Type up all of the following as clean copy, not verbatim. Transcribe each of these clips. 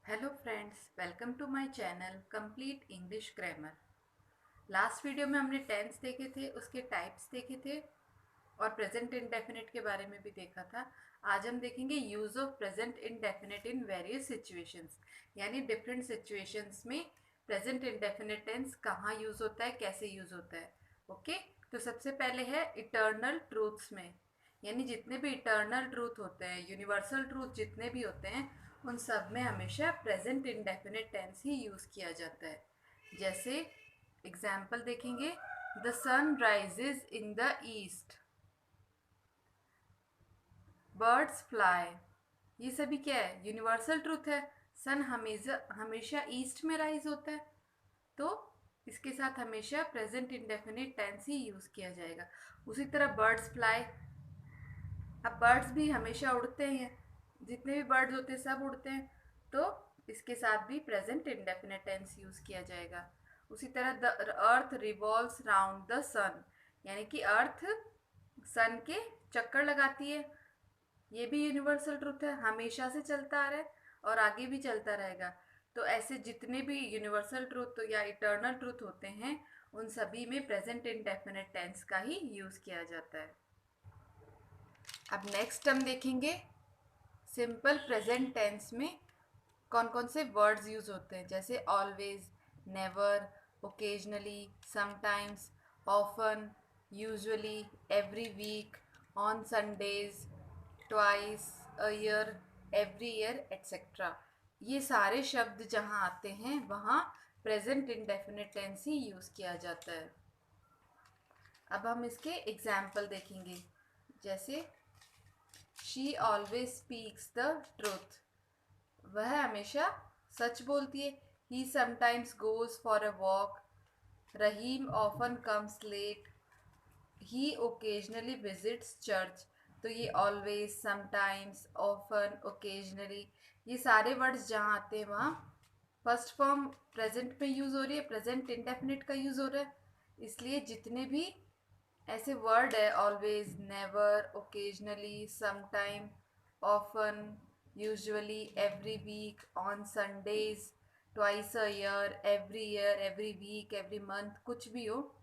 Hello friends, welcome to my channel complete English grammar. Last video में हमने tense देखे थे, उसके टाइप्स देखे थे और प्रेजेंट इंडेफिनिट के बारे में भी देखा था। आज हम देखेंगे use of present indefinite in various situations, यानी डिफरेंट सिचुएशंस में प्रेजेंट इंडेफिनिट टेंस कहाँ यूज़ होता है, कैसे यूज़ होता है। ओके, तो सबसे पहले है इटर्नल ट्रूथ्स में, यानी जितने भी इटर्नल ट्रूथ होते हैं, यूनिवर्सल ट्रूथ जितने भी होते हैं, उन सब में हमेशा प्रेजेंट इंडेफिनिट टेंस ही यूज़ किया जाता है। जैसे एग्जाम्पल देखेंगे, the sun rises in the east, birds fly. ये सभी क्या है? यूनिवर्सल ट्रूथ है। सन हमेशा हमेशा ईस्ट में राइज होता है, तो इसके साथ हमेशा प्रेजेंट इंडेफिनिट टेंस ही यूज़ किया जाएगा। उसी तरह बर्ड्स फ्लाई, अब बर्ड्स भी हमेशा उड़ते हैं, जितने भी बर्ड्स होते हैं सब उड़ते हैं, तो इसके साथ भी प्रेजेंट इंडेफिनिट टेंस यूज़ किया जाएगा। उसी तरह the earth revolves round the sun, यानी कि अर्थ सन के चक्कर लगाती है। ये भी यूनिवर्सल ट्रुथ है, हमेशा से चलता आ रहा है और आगे भी चलता रहेगा। तो ऐसे जितने भी यूनिवर्सल ट्रुथ या इटर्नल ट्रुथ होते हैं, उन सभी में प्रेजेंट इंडेफिनिट टेंस का ही यूज़ किया जाता है। अब नेक्स्ट हम देखेंगे सिंपल प्रेजेंट टेंस में कौन कौन से वर्ड्स यूज होते हैं। जैसे always, never, occasionally, sometimes, often, usually, every week, on Sundays, twice a year, every year, etcetera. ये सारे शब्द जहाँ आते हैं वहाँ प्रेजेंट इंडेफिनिट टेंस ही यूज़ किया जाता है। अब हम इसके एग्जाम्पल देखेंगे। जैसे she always speaks the truth, वह हमेशा सच बोलती है। He sometimes goes for a walk, Rahim often comes late, he occasionally visits church. तो ये ऑलवेज, समटाइम्स, ऑफन, ओकेजनली, ये सारे वर्ड्स जहाँ आते हैं वहाँ फर्स्ट फॉर्म प्रेजेंट में यूज़ हो रही है, प्रेजेंट इंडेफिनिट का यूज़ हो रहा है। इसलिए जितने भी ऐसे वर्ड है, always, never, occasionally, sometime, often, usually, every week, on Sundays, twice a year, every week, every month, कुछ भी हो,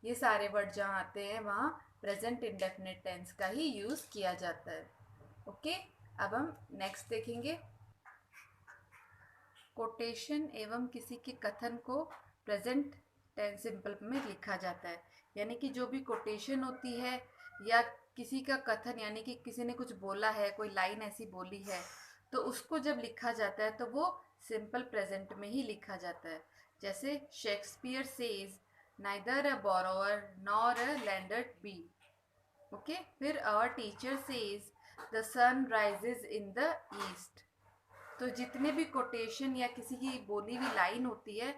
ये सारे वर्ड जहाँ आते हैं वहाँ प्रेजेंट इंडेफिनिट टेंस का ही यूज़ किया जाता है। ओके, अब हम नेक्स्ट देखेंगे। कोटेशन एवं किसी के कथन को प्रेजेंट टेंस सिंपल में लिखा जाता है, यानी कि जो भी कोटेशन होती है या किसी का कथन, यानी कि किसी ने कुछ बोला है, कोई लाइन ऐसी बोली है, तो उसको जब लिखा जाता है तो वो सिंपल प्रेजेंट में ही लिखा जाता है। जैसे Shakespeare says, neither a borrower nor a lender be. Okay, फिर our teacher says, the sun rises in the east. तो जितने भी कोटेशन या किसी की बोली हुई लाइन होती है,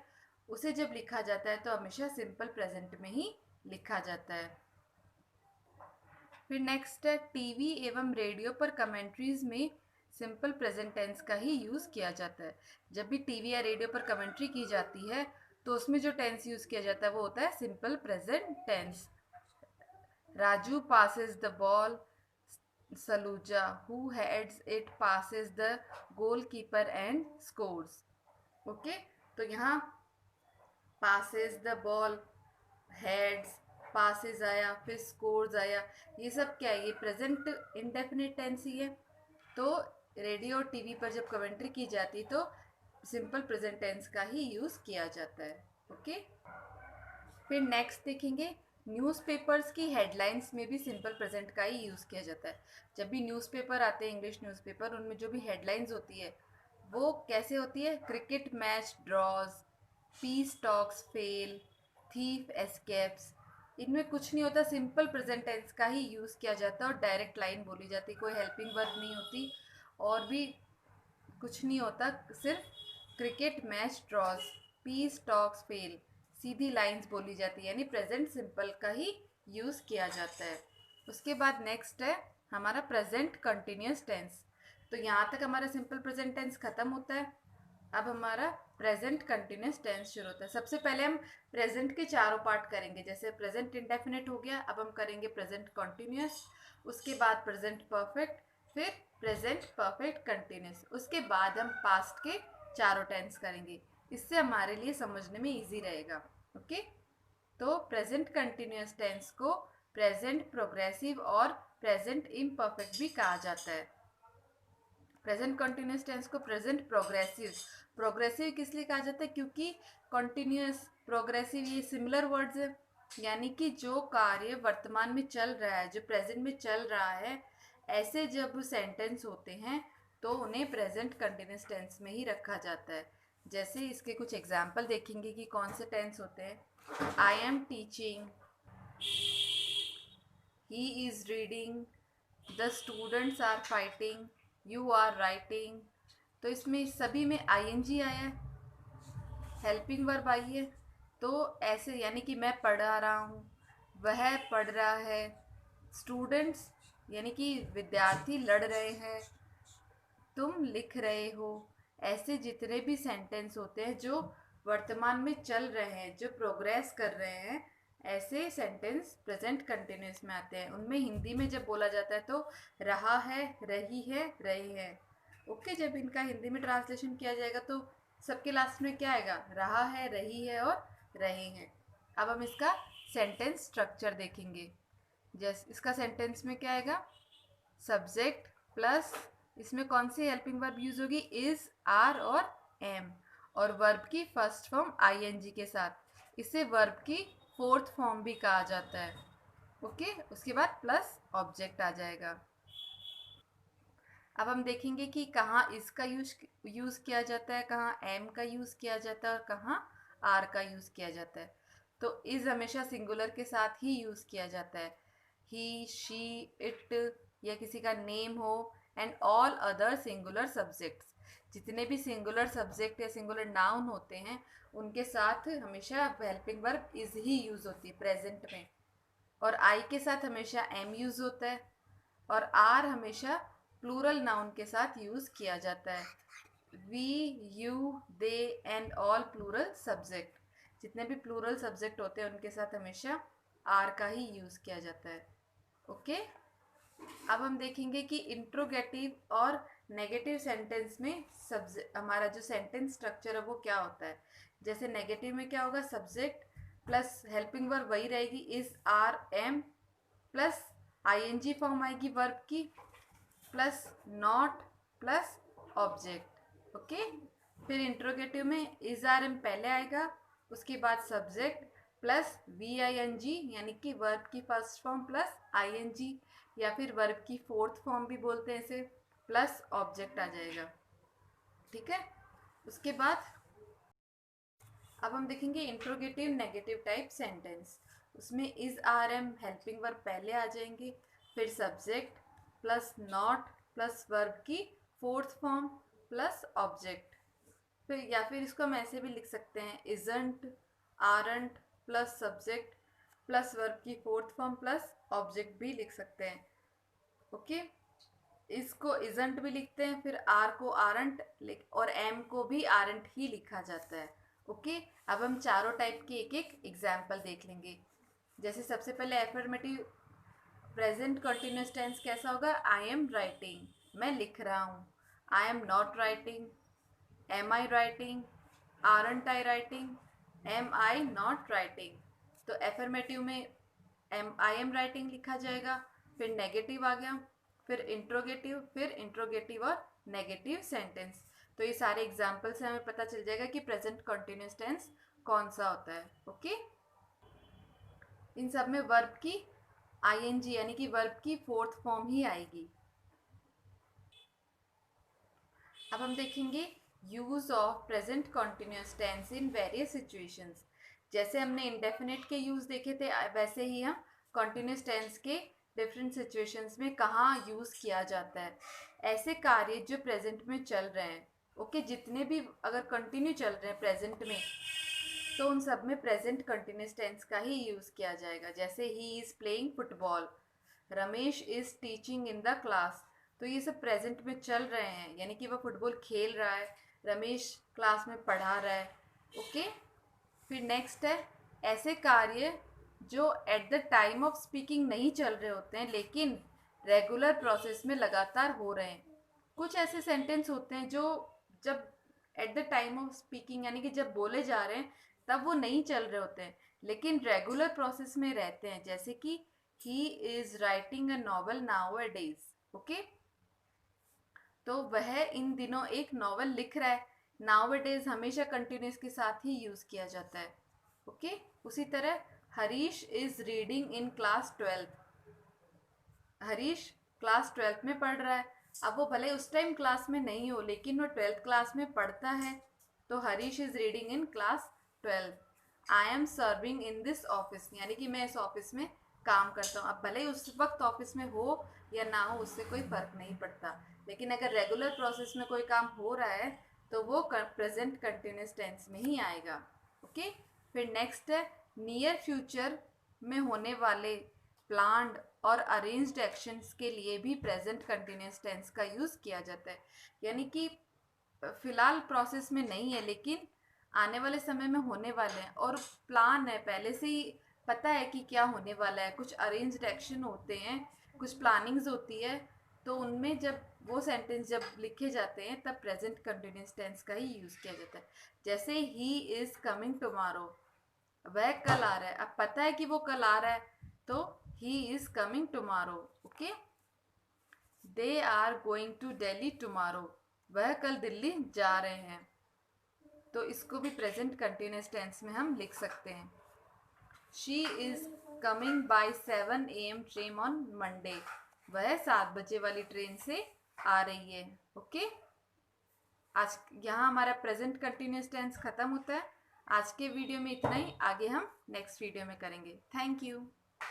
उसे जब लिखा जाता है तो हमेशा सिंपल प्रेजेंट में ही लिखा जाता है। फिर नेक्स्ट है टीवी एवं रेडियो पर कमेंट्रीज में सिंपल प्रेजेंट टेंस का ही यूज़ किया जाता है। जब भी टीवी या रेडियो पर कमेंट्री की जाती है तो उसमें जो टेंस यूज़ किया जाता है वो होता है simple present tense. Raju passes the ball, Saluja, who heads it, passes the goalkeeper and scores. Okay, तो यहाँ passes the ball, heads, passes आया, फिर scores आया, ये सब क्या है? ये प्रेजेंट इंडेफिनिट टेंस ही है। तो रेडियो और टीवी पर जब कमेंट्री की जाती है तो सिंपल प्रेजेंट टेंस का ही यूज़ किया जाता है। ओके, फिर नेक्स्ट देखेंगे, न्यूज़पेपर्स की हेडलाइंस में भी सिंपल प्रेजेंट का ही यूज़ किया जाता है। जब भी न्यूज़पेपर आते हैं, इंग्लिश न्यूज़पेपर, उनमें जो भी हेडलाइंस होती है वो कैसे होती है? Cricket match draws, peace talks fail, thief escapes. इनमें कुछ नहीं होता, सिंपल प्रेजेंट टेंस का ही यूज़ किया जाता है और डायरेक्ट लाइन बोली जाती है, कोई हेल्पिंग वर्ब नहीं होती और भी कुछ नहीं होता। सिर्फ cricket match draws, peace talks fail, सीधी लाइंस बोली जाती है, यानी प्रेजेंट सिंपल का ही यूज़ किया जाता है। उसके बाद नेक्स्ट है हमारा प्रेजेंट कंटिन्यूस टेंस। तो यहाँ तक हमारा सिंपल प्रेजेंट टेंस खत्म होता है। अब हमारा प्रेजेंट कंटिन्यूस टेंस शुरू होता है। सबसे पहले हम प्रेजेंट के चारों पार्ट करेंगे। जैसे प्रेजेंट इंडेफिनिट हो गया, अब हम करेंगे प्रेजेंट कंटिन्यूस, उसके बाद प्रेजेंट परफेक्ट, फिर प्रेजेंट परफेक्ट कंटिन्यूस, उसके बाद हम पास्ट के चारों टेंस करेंगे, इससे हमारे लिए समझने में इजी रहेगा। ओके, तो प्रेजेंट कंटिन्यूअस टेंस को प्रेजेंट प्रोग्रेसिव और प्रेजेंट इम्परफेक्ट भी कहा जाता है। प्रेजेंट कंटिन्यूअस टेंस को प्रेजेंट प्रोग्रेसिव, प्रोग्रेसिव किस लिए कहा जाता है, क्योंकि कंटिन्यूअस प्रोग्रेसिव ये सिमिलर वर्ड्स है, यानी कि जो कार्य वर्तमान में चल रहा है, जो प्रेजेंट में चल रहा है, ऐसे जब सेंटेंस होते हैं तो उन्हें प्रेजेंट कंटिन्यूअस टेंस में ही रखा जाता है। जैसे इसके कुछ एग्जाम्पल देखेंगे कि कौन से टेंस होते हैं। I am teaching, he is reading, the students are fighting, you are writing. तो इसमें सभी में आईएनजी आया है, हेल्पिंग वर्ब आई है। तो ऐसे यानी कि मैं पढ़ा रहा हूँ, वह पढ़ रहा है, स्टूडेंट्स यानी कि विद्यार्थी लड़ रहे हैं, तुम लिख रहे हो। ऐसे जितने भी सेंटेंस होते हैं जो वर्तमान में चल रहे हैं, जो प्रोग्रेस कर रहे हैं, ऐसे सेंटेंस प्रेजेंट कंटिन्यूअस में आते हैं। उनमें हिंदी में जब बोला जाता है तो रहा है, रही है, रहे हैं। ओके, जब इनका हिंदी में ट्रांसलेशन किया जाएगा तो सबके लास्ट में क्या आएगा, रहा है, रही है और रहे हैं। अब हम इसका सेंटेंस स्ट्रक्चर देखेंगे। जैसे इसका सेंटेंस में क्या आएगा, सब्जेक्ट प्लस इसमें कौन सी हेल्पिंग वर्ब यूज होगी, इज, आर और एम, और वर्ब की फर्स्ट फॉर्म आईएनजी के साथ। इसे वर्ब की फोर्थ फॉर्म भी कहा जाता है। ओके, उसके बाद प्लस ऑब्जेक्ट आ जाएगा। अब हम देखेंगे कि कहाँ इसका यूज किया जाता है, कहाँ एम का यूज किया जाता है और कहाँ आर का यूज किया जाता है। तो इज हमेशा सिंगुलर के साथ ही यूज किया जाता है। ही, शी, इट या किसी का नेम हो, and all other singular subjects, जितने भी सिंगुलर सब्जेक्ट या सिंगुलर नाउन होते हैं उनके साथ हमेशा helping verb is he use होती है प्रेजेंट में। और आई के साथ हमेशा एम यूज होता है, और आर हमेशा प्लूरल नाउन के साथ यूज किया जाता है। We, you, they and all plural subject, जितने भी प्लूरल सब्जेक्ट होते हैं उनके साथ हमेशा आर का ही यूज किया जाता है। ओके, अब हम देखेंगे कि इंट्रोगेटिव और नेगेटिव सेंटेंस में हमारा जो सेंटेंस स्ट्रक्चर है वो क्या होता है। जैसे नेगेटिव में क्या होगा, सब्जेक्ट प्लस हेल्पिंग वर्ब वही रहेगी, is, are, am, plus ING form आएगी वर्ब की, plus not, plus object. Okay, फिर इंट्रोगेटिव में इज, आर, एम पहले आएगा, उसके बाद subject plus V I N G यानी कि वर्ब की first form plus I N G, या फिर वर्ब की फोर्थ फॉर्म भी बोलते हैं इसे, प्लस ऑब्जेक्ट आ जाएगा। ठीक है, उसके बाद अब हम देखेंगे इंट्रोगेटिव नेगेटिव टाइप सेंटेंस। उसमें is, are, am helping verb पहले आ जाएंगे, फिर subject plus not plus verb की फोर्थ फॉर्म प्लस ऑब्जेक्ट। फिर या फिर इसको हम ऐसे भी लिख सकते हैं, isn't, aren't plus subject plus verb की फोर्थ फॉर्म प्लस ऑब्जेक्ट भी लिख सकते हैं। ओके, इसको इजंट भी लिखते हैं, फिर आर को आरंट और एम को भी आरंट ही लिखा जाता है। ओके, अब हम चारों टाइप के एक एक एग्जाम्पल देख लेंगे। जैसे सबसे पहले एफर्मेटिव प्रेजेंट कंटिन्यूअस टेंस कैसा होगा, आई एम राइटिंग, मैं लिख रहा हूँ। I am not writing, am I writing, aren't I writing, am I not writing. तो एफर्मेटिव में आई एम राइटिंग लिखा जाएगा, फिर नेगेटिव आ गया, फिर इंट्रोगेटिव और नेगेटिव सेंटेंस। तो ये सारे एग्जाम्पल से हमें पता चल जाएगा कि प्रेजेंट कंटिन्यूअस टेंस कौन सा होता है। ओके, इन सब में वर्ब की आईएनजी यानी कि वर्ब की फोर्थ फॉर्म ही आएगी। अब हम देखेंगे use of present continuous tense in various situations. जैसे हमने इंडेफिनिट के यूज देखे थे, वैसे ही हम कंटिन्यूअस टेंस के डिफरेंट सिचुएशंस में कहाँ यूज किया जाता है। ऐसे कार्य जो प्रेजेंट में चल रहे हैं, ओके, जितने भी अगर कंटिन्यू चल रहे हैं प्रेजेंट में, तो उन सब में प्रेजेंट कंटिन्यूअस टेंस का ही यूज किया जाएगा। जैसे he is playing football, Ramesh is teaching in the class. तो ये सब प्रेजेंट में चल रहे हैं, यानी कि वह फुटबॉल खेल रहा है, रमेश क्लास में पढ़ा रहा है। ओके, फिर नेक्स्ट है ऐसे कार्य जो at the time of speaking नहीं चल रहे होते हैं लेकिन रेगुलर प्रोसेस में लगातार हो रहे हैं। कुछ ऐसे सेंटेंस होते हैं जो जब at the time of speaking, यानी कि जब बोले जा रहे हैं तब वो नहीं चल रहे होते हैं, लेकिन रेगुलर प्रोसेस में रहते हैं, जैसे कि he is writing a novel now a days. Okay, तो वह इन दिनों एक नॉवल लिख रहा है। नाउ अ डेज हमेशा कंटिन्यूस के साथ ही यूज किया जाता है। ओके, उसी तरह Harish is reading in class 12। Harish class 12th में पढ़ रहा है। अब वो भले उस टाइम क्लास में नहीं हो, लेकिन वो 12th क्लास में पढ़ता है, तो Harish is reading in class 12। I am serving in this office, यानी कि मैं इस ऑफिस में काम करता हूँ। अब भले ही उस वक्त ऑफिस में हो या ना हो, उससे कोई फर्क नहीं पड़ता, लेकिन अगर रेगुलर प्रोसेस में कोई काम हो रहा है तो वो प्रेजेंट कंटिन्यूस टेंस में ही आएगा। ओके, फिर नेक्स्ट है नियर फ्यूचर में होने वाले प्लान्ड और अरेंज्ड एक्शंस के लिए भी प्रेजेंट कंटिन्यूस टेंस का यूज़ किया जाता है। यानी कि फिलहाल प्रोसेस में नहीं है, लेकिन आने वाले समय में होने वाले हैं, और प्लान है, पहले से ही पता है कि क्या होने वाला है। कुछ अरेंज्ड एक्शन होते हैं, कुछ प्लानिंग्स होती है, तो उनमें जब वो सेंटेंस जब लिखे जाते हैं तब प्रेजेंट कंटिन्यूस टेंस का ही यूज़ किया जाता है। जैसे ही इज़ कमिंग टुमारो, वह कल आ रहा है। अब पता है कि वो कल आ रहा है, तो he is coming tomorrow. Okay, they are going to Delhi tomorrow, वह कल दिल्ली जा रहे हैं, तो इसको भी प्रेजेंट कंटिन्यूस टेंस में हम लिख सकते हैं। She is coming by 7 AM train on Monday, वह 7 बजे वाली ट्रेन से आ रही है। ओके, आज यहाँ हमारा प्रेजेंट कंटिन्यूस टेंस खत्म होता है। आज के वीडियो में इतना ही, आगे हम नेक्स्ट वीडियो में करेंगे। Thank you.